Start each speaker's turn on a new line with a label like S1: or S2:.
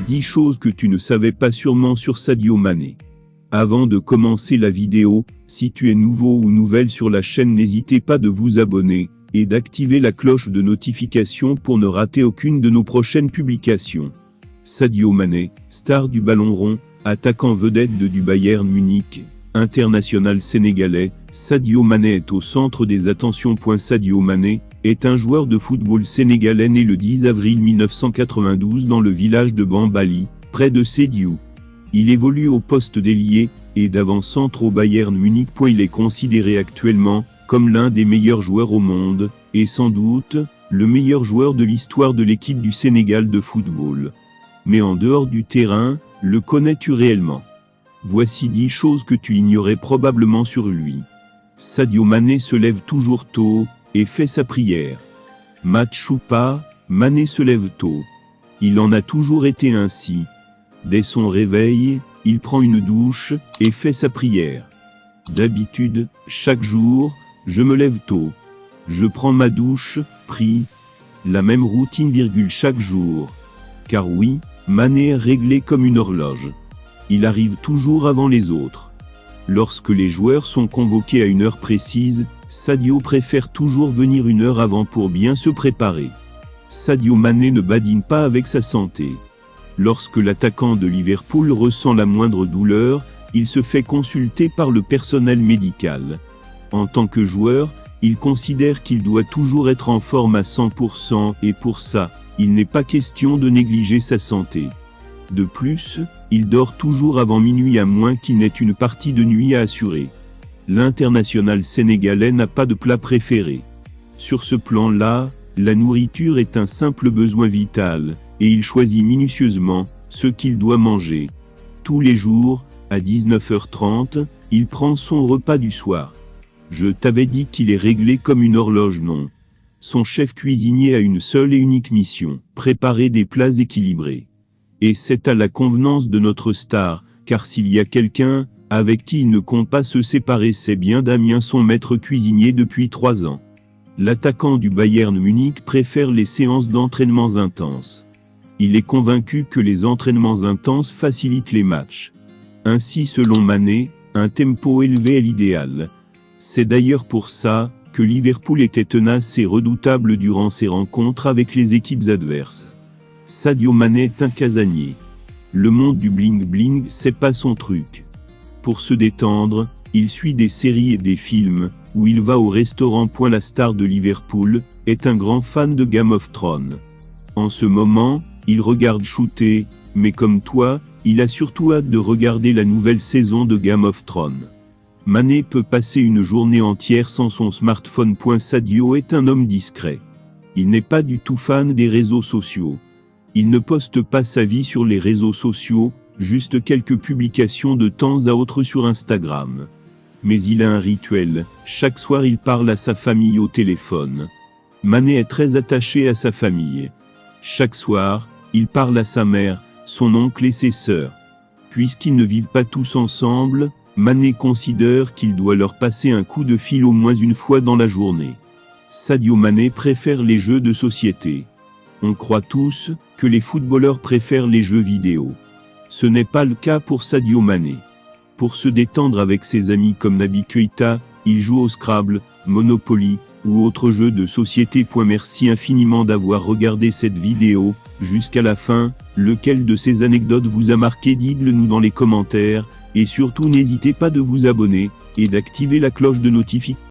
S1: 10 choses que tu ne savais pas sûrement sur Sadio Mané. Avant de commencer la vidéo, si tu es nouveau ou nouvelle sur la chaîne, n'hésitez pas de vous abonner et d'activer la cloche de notification pour ne rater aucune de nos prochaines publications. Sadio Mané, star du ballon rond, attaquant vedette du Bayern Munich, international sénégalais, Sadio Mané est au centre des attentions. Sadio Mané est un joueur de football sénégalais né le 10 avril 1992 dans le village de Bambali, près de Sédhiou. Il évolue au poste d'ailier et d'avant-centre au Bayern Munich. Il est considéré actuellement comme l'un des meilleurs joueurs au monde, et sans doute le meilleur joueur de l'histoire de l'équipe du Sénégal de football. Mais en dehors du terrain, le connais-tu réellement? Voici 10 choses que tu ignorais probablement sur lui. Sadio Mané se lève toujours tôt et fait sa prière. Match ou pas, Mané se lève tôt. Il en a toujours été ainsi. Dès son réveil, il prend une douche et fait sa prière. D'habitude, chaque jour, je me lève tôt. Je prends ma douche, prie. La même routine, chaque jour. Car oui, Mané est réglé comme une horloge. Il arrive toujours avant les autres. Lorsque les joueurs sont convoqués à une heure précise, Sadio préfère toujours venir une heure avant pour bien se préparer. Sadio Mané ne badine pas avec sa santé. Lorsque l'attaquant de Liverpool ressent la moindre douleur, il se fait consulter par le personnel médical. En tant que joueur, il considère qu'il doit toujours être en forme à 100% et pour ça, il n'est pas question de négliger sa santé. De plus, il dort toujours avant minuit à moins qu'il n'ait une partie de nuit à assurer. L'international sénégalais n'a pas de plat préféré. Sur ce plan-là, la nourriture est un simple besoin vital, et il choisit minutieusement ce qu'il doit manger. Tous les jours, à 19h30, il prend son repas du soir. Je t'avais dit qu'il est réglé comme une horloge, non? Son chef cuisinier a une seule et unique mission, préparer des plats équilibrés. Et c'est à la convenance de notre star, car s'il y a quelqu'un avec qui il ne compte pas se séparer, c'est bien Damien, son maître cuisinier depuis 3 ans. L'attaquant du Bayern Munich préfère les séances d'entraînements intenses. Il est convaincu que les entraînements intenses facilitent les matchs. Ainsi, selon Mané, un tempo élevé est l'idéal. C'est d'ailleurs pour ça que Liverpool était tenace et redoutable durant ses rencontres avec les équipes adverses. Sadio Mané est un casanier. Le monde du bling-bling, c'est pas son truc. Pour se détendre, il suit des séries et des films, où il va au restaurant. La star de Liverpool est un grand fan de Game of Thrones. En ce moment, il regarde shooter, mais comme toi, il a surtout hâte de regarder la nouvelle saison de Game of Thrones. Mané peut passer une journée entière sans son smartphone. Sadio est un homme discret. Il n'est pas du tout fan des réseaux sociaux. Il ne poste pas sa vie sur les réseaux sociaux, juste quelques publications de temps à autre sur Instagram. Mais il a un rituel, chaque soir il parle à sa famille au téléphone. Mané est très attaché à sa famille. Chaque soir, il parle à sa mère, son oncle et ses sœurs. Puisqu'ils ne vivent pas tous ensemble, Mané considère qu'il doit leur passer un coup de fil au moins une fois dans la journée. Sadio Mané préfère les jeux de société. On croit tous que les footballeurs préfèrent les jeux vidéo. Ce n'est pas le cas pour Sadio Mané. Pour se détendre avec ses amis comme Naby Keïta, il joue au Scrabble, Monopoly ou autres jeux de société. Merci infiniment d'avoir regardé cette vidéo jusqu'à la fin. Lequel de ces anecdotes vous a marqué? Dites-le nous dans les commentaires. Et surtout n'hésitez pas de vous abonner et d'activer la cloche de notification.